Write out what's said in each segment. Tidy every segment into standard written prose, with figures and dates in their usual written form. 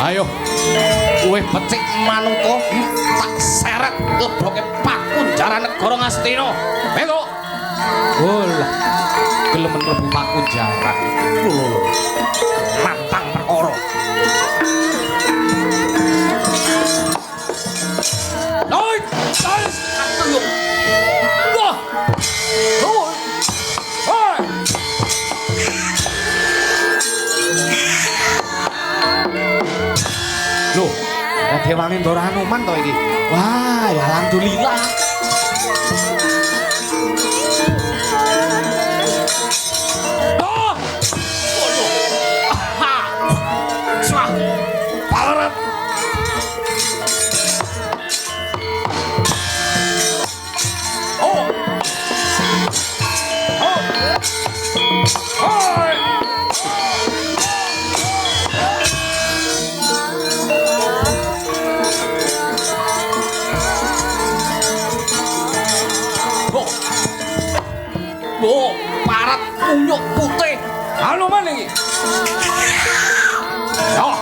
Ayo. Kowe becik manuta tak seret leboke Pakunjaran negara Ngastina. Mengko. Lah. Gelem mlebu Pakunjaran. Lho. Matang perkara. Noi, tais ayo. Wah. Noi. Hai. Loh, Dewangi Ndara Hanuman to iki. Wah, ya alhamdulillah. Oh! Waduh. Aha. Swah. Parat. Oh. Oh. Hai. Oh, parat unyuk putih. Hanuman iki. Yo.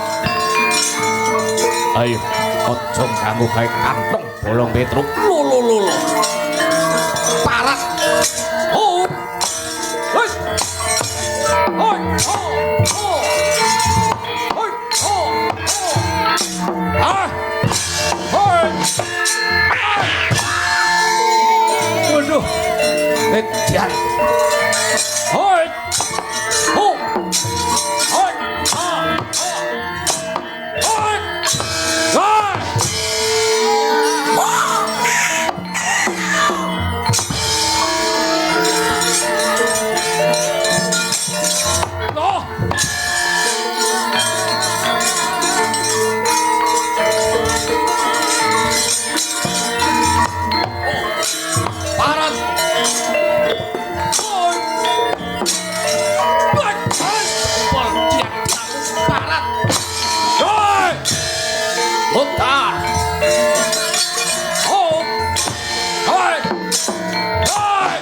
Ayo, aja ganggu gawe kantong bolong petruk. Lho. Parat. Oh. Hei. Hoi. Oh. Hoi. Oh. Ah. Hoi. Waduh. Dian. Hoi. Ho. Hoi. Ah. Hoi. Hoi. Oh. Parat. Parat. Hoi. Mutar. Oh. Hoi. Hoi.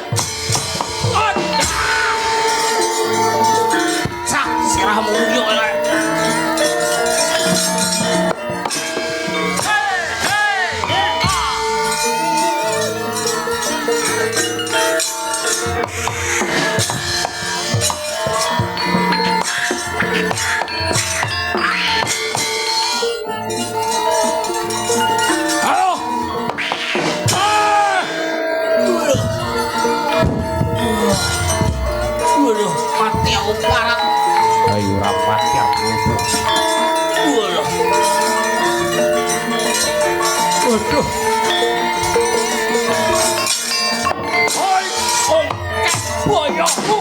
Cak sirahmu uyuk lek. Mati aku parat. Ayo rapat ya bubuk. Waduh. Hoi, boyokmu.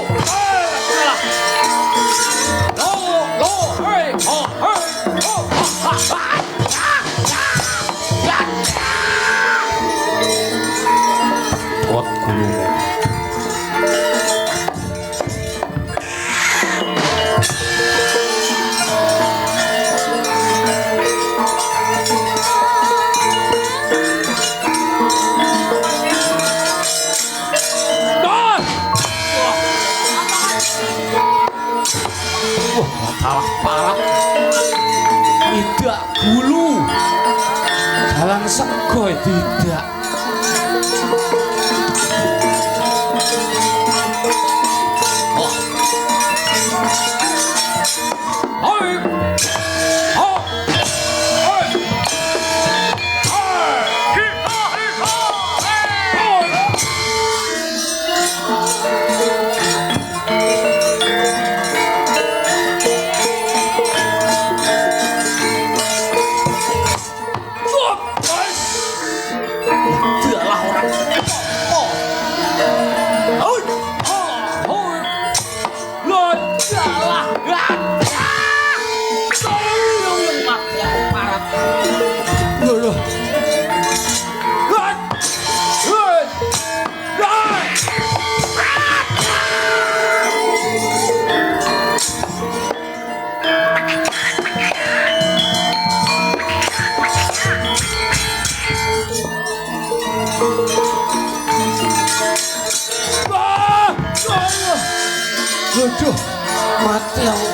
Lo, hei, oh, hei, oh, buat gulumu. Salah parat. Tidak gulu. Jalan segoy tidak. Oh. Hoi. Oh. Hoi.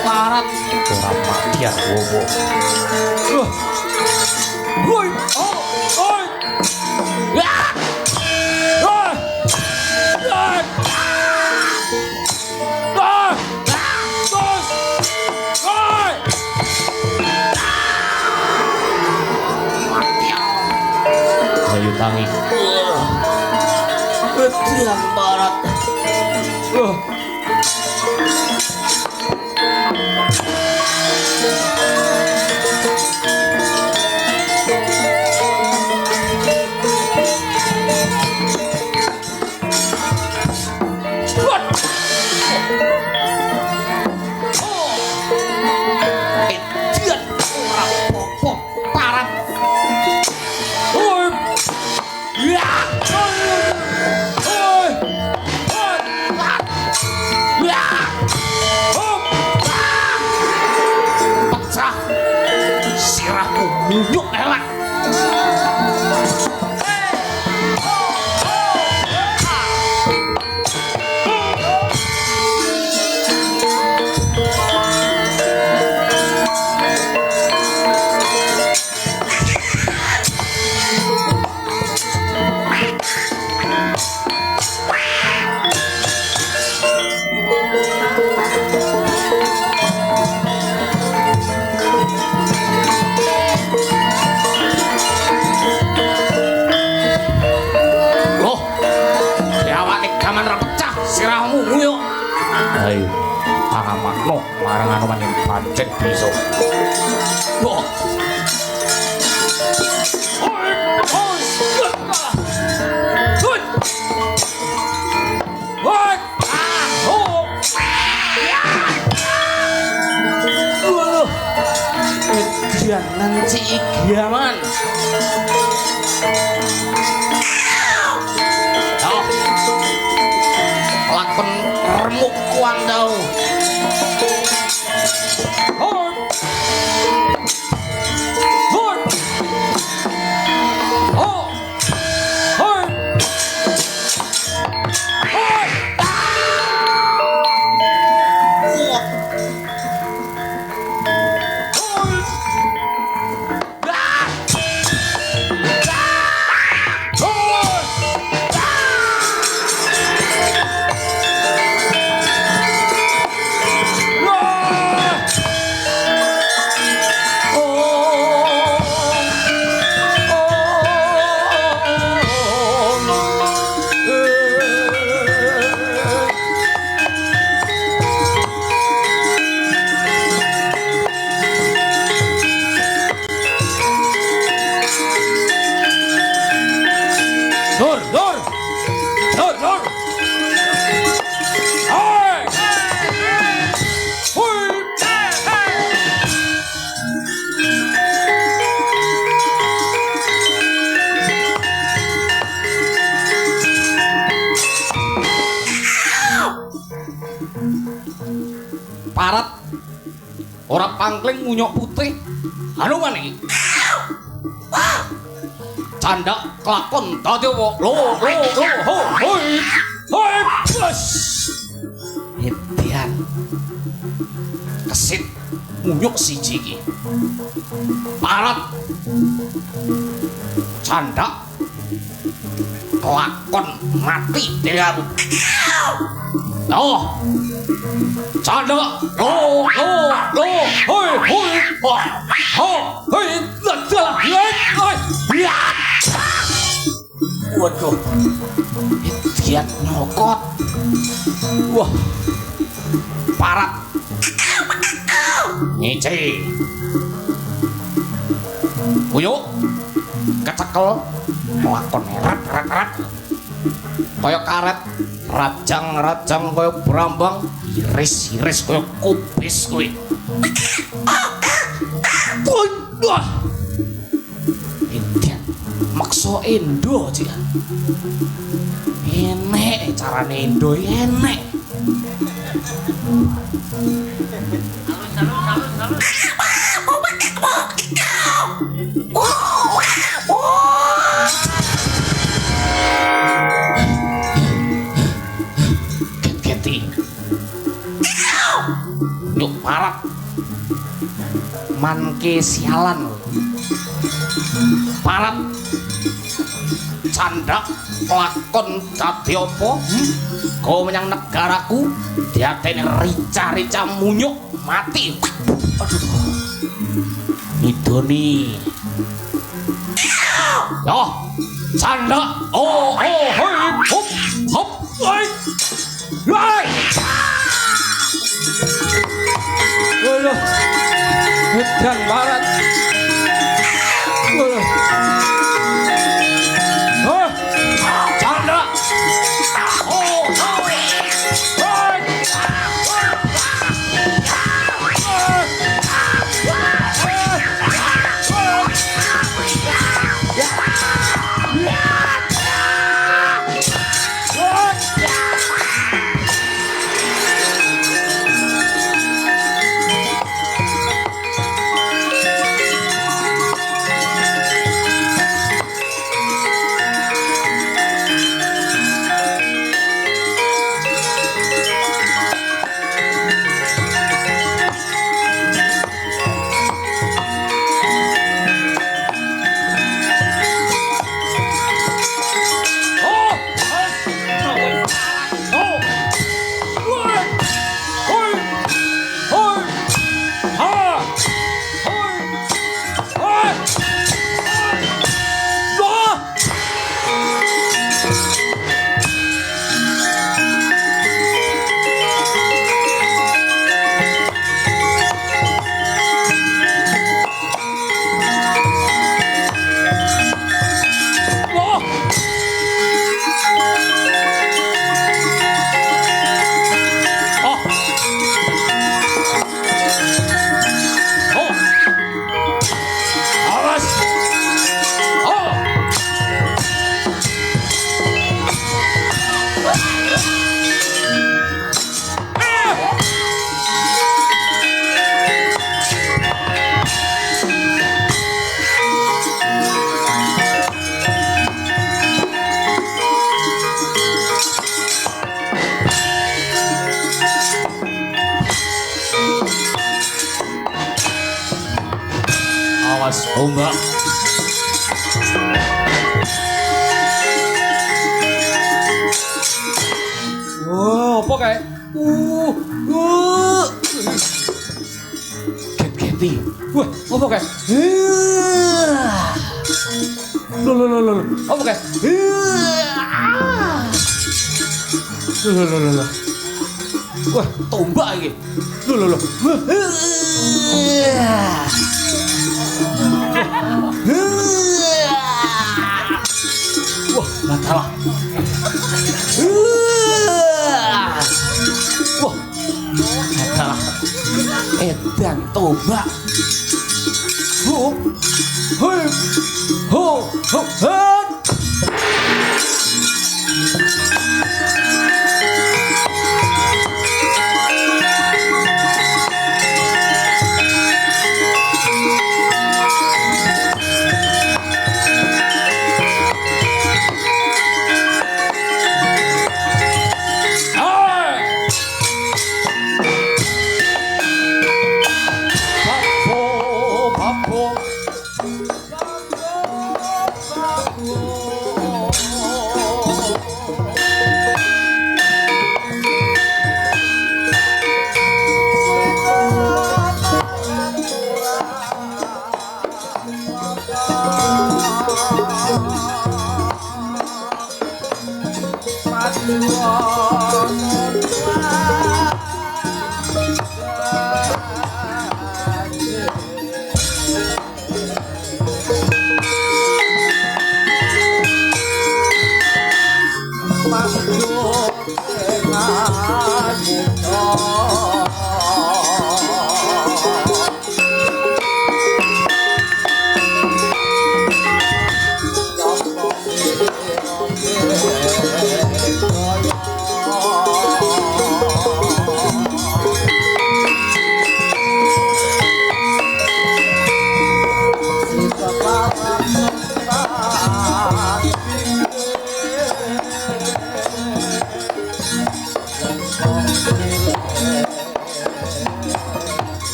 parat ora makyar wowo. Woi, oi. Ya. Oi. Oi. Oi. Oi. Ayo tangi. Ketian barat. Nyuk elak. Ayo, pangamakno marang anoman yang pancen bisa. Wah. Jangan si Igaman. Lakon remuk kuandau. Parat ora pangkling ngunyok putih anu maneh canda kelakon dadi lo hoi bos hedian kesit ngunyok siji iki parat canda kelakon mati dhewe aku oh canda lo hoi hoi ladal ya waduh hedian nyokot wah parat ngici uyuk kecekel lakon rat kaya karet rajang kaya brambang iris kaya kubis kuwi wah hedian maksa endo cik enek carane endo enek Yuk parah Parat manke sialan Parat candak lakon dadi apa kau menyang negaraku diateni rica-rica munyuk mati aduh idoni yo candak oh hei hop hop woi woi Waduh, edan Parat. Waduh. Oh, Chandra. Oh, awas ombak. Wow, apa kayak? Get-geti. Wah, apa kayak? Loh. Apa kayak? Loh. Wah, tombak iki. Loh. Wah, batal. Wah, batal. Edan tombak. Ho.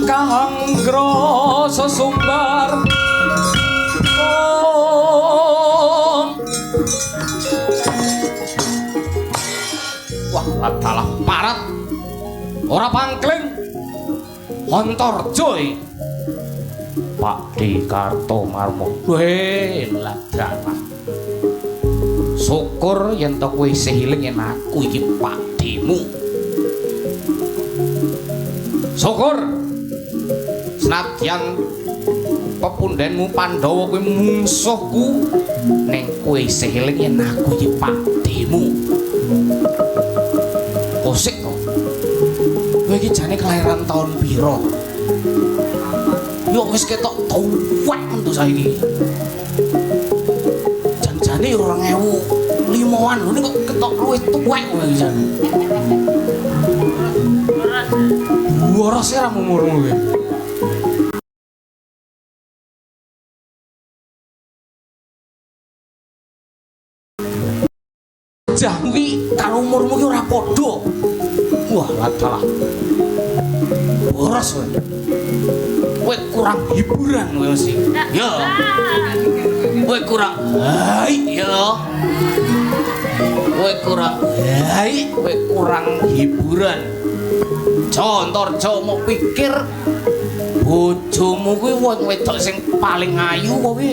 Kahanggra sesumbar wah ladalah parat ora pangkling Antarja Pakde Kartomarma weh ladalah syukur yen to kowe isih eling yen aku iki pakdemu syukur senadyan pepundhenmu Pandhawa kuwi mungsuhku ning kowe isih eling yen aku iki pakdemu kosik to kowe iki jane kelahiran taun pira yo wis ketok tuwek mentu saiki janjane 2005-an lho kok ketok luwih tuwek kowe iki jane boros ora umurmu kowe Jangwi karo umurmu ki ora padha. Wah, ladalah. Boros kowe. Kowe kurang hiburan kowe mesti. Yo. Kowe kurang hai yo. Kowe kurang hai, kowe kurang hiburan. Antarja mau pikir bojomu kuwi wong wedok sing paling ayu kowe.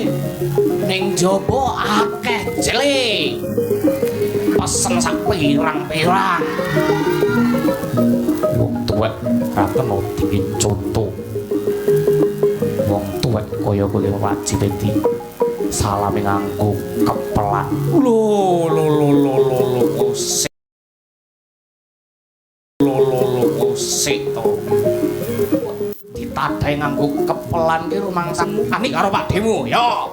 Ning jaba akeh jele. Pesen sak pirang-pirang. Wong tuwek ra kena dipin conto. Wong tuwek kaya kowe wajib dadi salame nganggo kepelan. Lho kosek. Kosek to. Ditadhahi nganggo kepelan ki rumangsamu wani karo pakdemu, ya.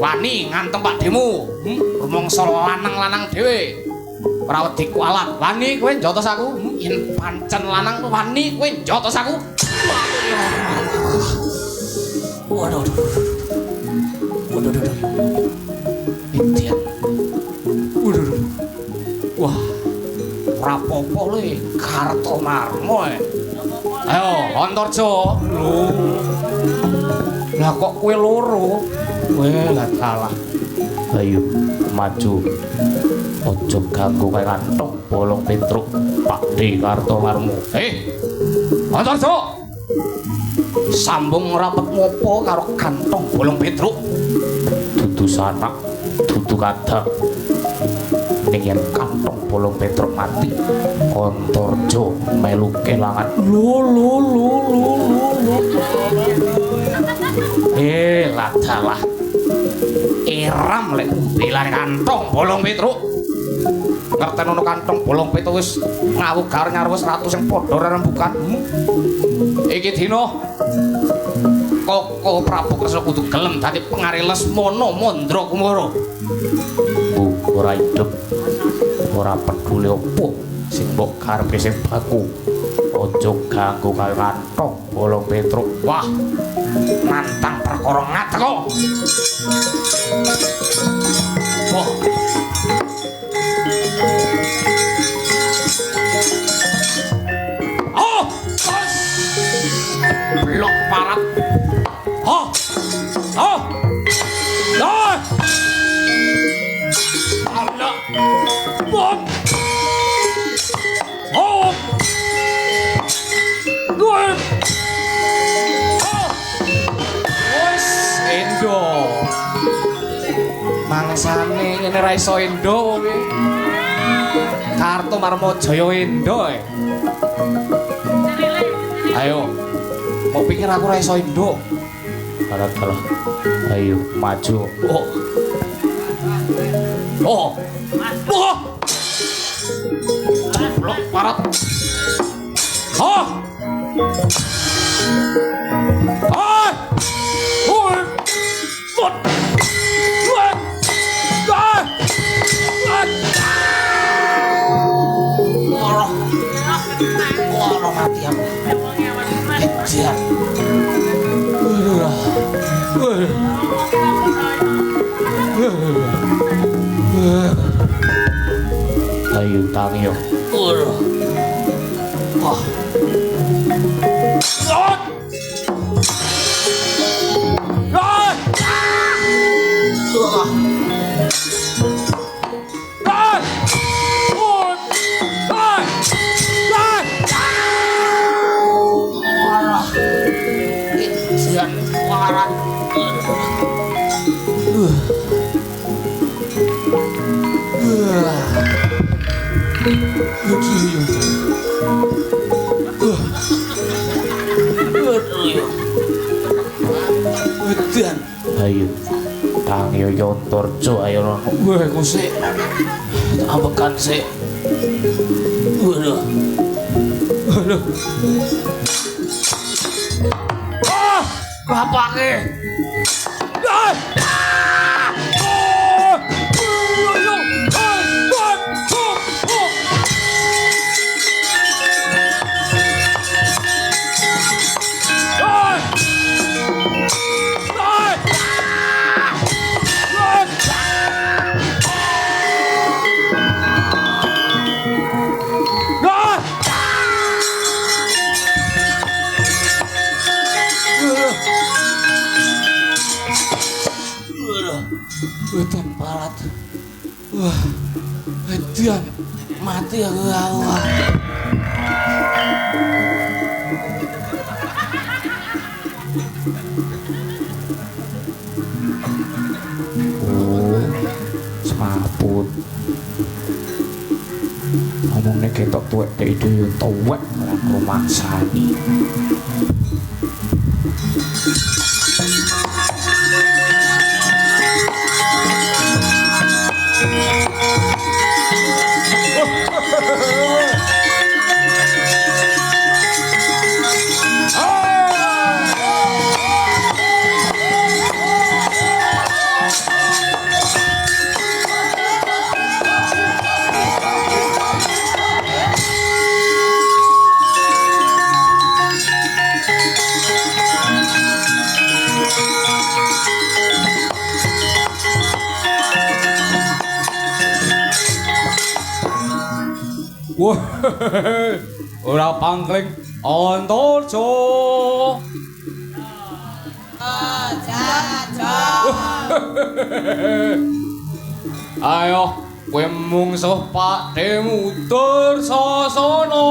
Wani ngantem pakdemu. Rumangsa lanang-lanang dhewe. Ora wedi kualat. Wani kowe njotos aku? Yen pancen lanang wani kowe njotos aku. Waduh. Indian. Waduh. Wah. Ora apa-apa le, Kartomarma. Ayo, Antarja. Lho. Lah kok kowe loro? Weh, lah salah. Ayo, maju. Ojo ganggu kae kantong bolong Petruk Pakde Kartomarma. Antarja. Sambung rapet ngopo karo kantong bolong Petruk. Dudu sanak, dudu kadang. Ning yen kantong bolong Petruk mati, Antarja melu kelangan. Lho. Ladalah. Iram lek belane kantong bolong Petruk. Ngerten ono kantong bolong Petruk wis ngawugar ngarep 100 sing padha rembukan. Iki dina Koko Prabu Kresna kudu gelem dadi pengaring Lesmana Mandra Kumara. Ora hidup. Ora peduli opo sing mbok karepe sing baku. Aja ganggu karo kantong bolong Petruk. Wah. Nantang perkara ngateko. Wah. Oh, blok parat. Oh. Dah. Allah. Bom. Oh. Gue. Oh. Wes endo. Mangsane ngene ra iso endo kowe. Kartomarma Jaya endo. Ayo. Mau pikir aku ra iso endo. Kalah. Ayo maju. Oh. Blok parat. Oh. Mati aku. Kejar. Ayo tangi yo. Wah. Edan. Ayo. Kang Yoyo Torjo ayo. Wah, ku sik. Ambekan sik. Waduh. Waduh. Ah, bapake. Ah! Wedan parat. Wah. Wedan mati aku. Oh, semaput. Omongnya ketok tuwek dek itu tuwek malah rumaksani. Wah, ora pangkling Antarja. Ayo, kowe mungsuh Pakdemu Dursasana.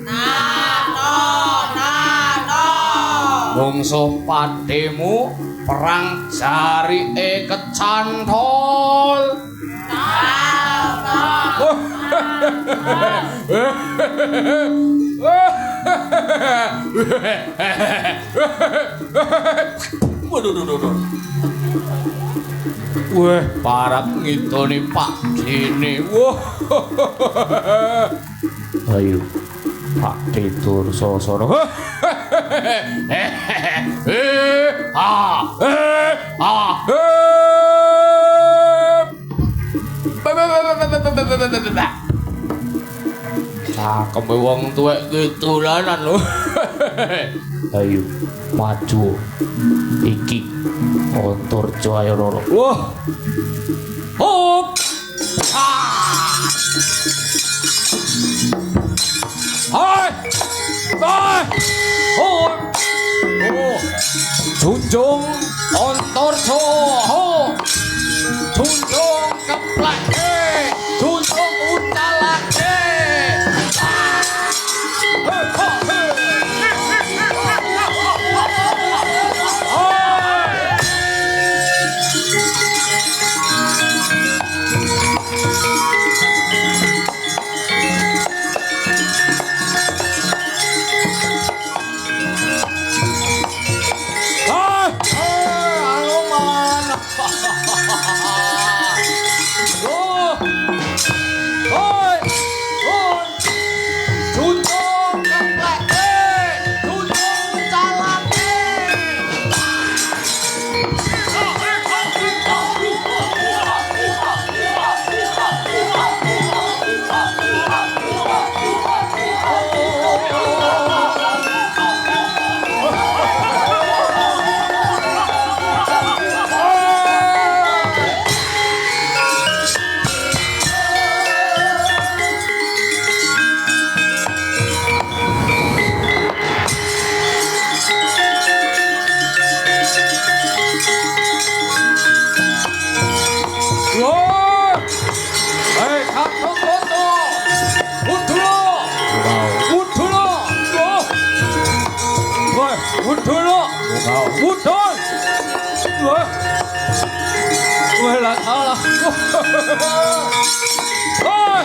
Nano. Mungsuh Pakdemu perang jarike kecantol. Waduh. Wah, parap ngitoni Pak Dene. Wah. Ayo. Pak Dursasana. Cakep wong tuwek ki dolanan lho. Ayo maju. Iki Antarja ayo loro. Wah. Hop. Hai. Hai. Hop. Oh. Junjung Antarja. Ho. Junjung keplake. Junjung utalake. Udon. Wah. Wah lah salah. Wah.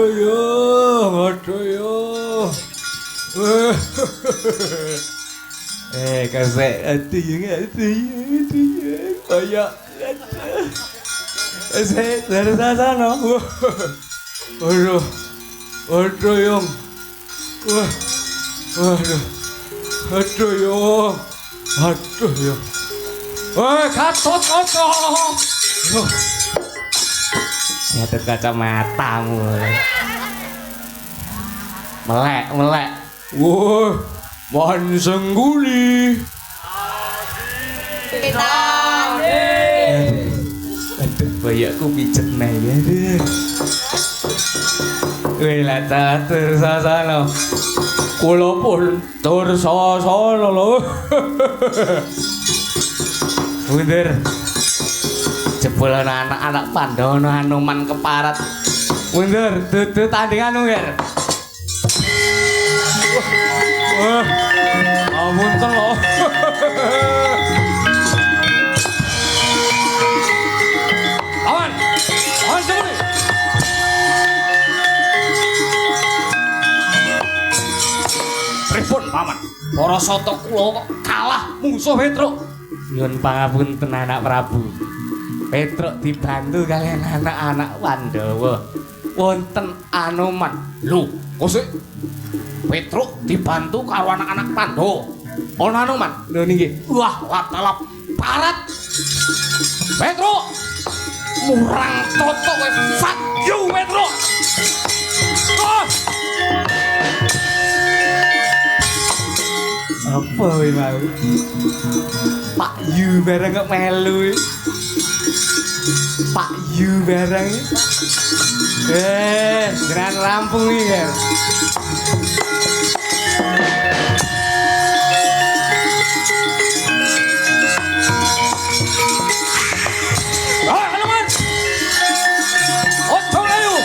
Adoyo. Kasih aduh. Kayak saya dari sana. Aduh yang. Aduh yang. Katut kocok. Ngatut kacamatamu. Melek. Wah, wan sengguli. Aduh, bayakku pijet nih ya. Wih, lah tur sasana. Kula pun tur sasana lho. Bunder. Jebolan anak-anak Pandhawa Hanuman keparat. Bunder, dudu tandingan nggih. Wah. Amunten lho. Awan jebul. Pripun paman? Para sata kula kok kalah musuh Petruk. Nyuwun pangapunten anak Prabu. Petruk dibantu kalian anak-anak Pandhawa. Wonten Anoman. Lho, kosek Petruk dibantu karo anak-anak Pandhawa. Ana Anoman. Lho niki. Wah, latalap parat. Petruk. Murang toto kowe. Fuck you, Petruk. Oh! Apa kowe mau? Pak Yu bareng kok melu. Pak Yu bareng. Geran Lampung iki kan. Hanoman. Ojo layu.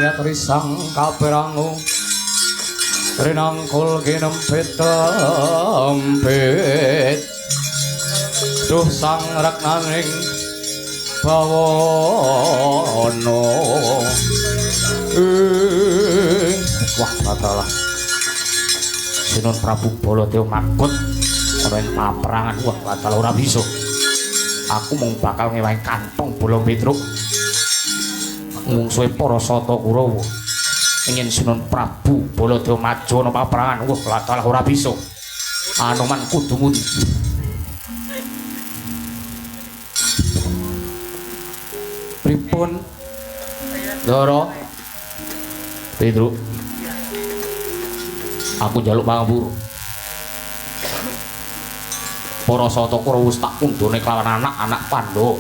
Ya trisang kaperangu rinangkul kinempit tempit duh sang raknaning bawana wah batalah Sinun Prabu Baladewa makut ana ing paperangan wah batal ora bisa aku mung bakal ngewahi kantong bola Petruk ngungsuhe para sata Kurawa ingin Sinun Prabu Baladewa maju ana paperangan wah latalah ora bisa Anoman kudu mundi pripun Ndara Petruk aku njaluk pangapura para sata Kurawa wis tak pundhone kelawan anak-anak Pandhawa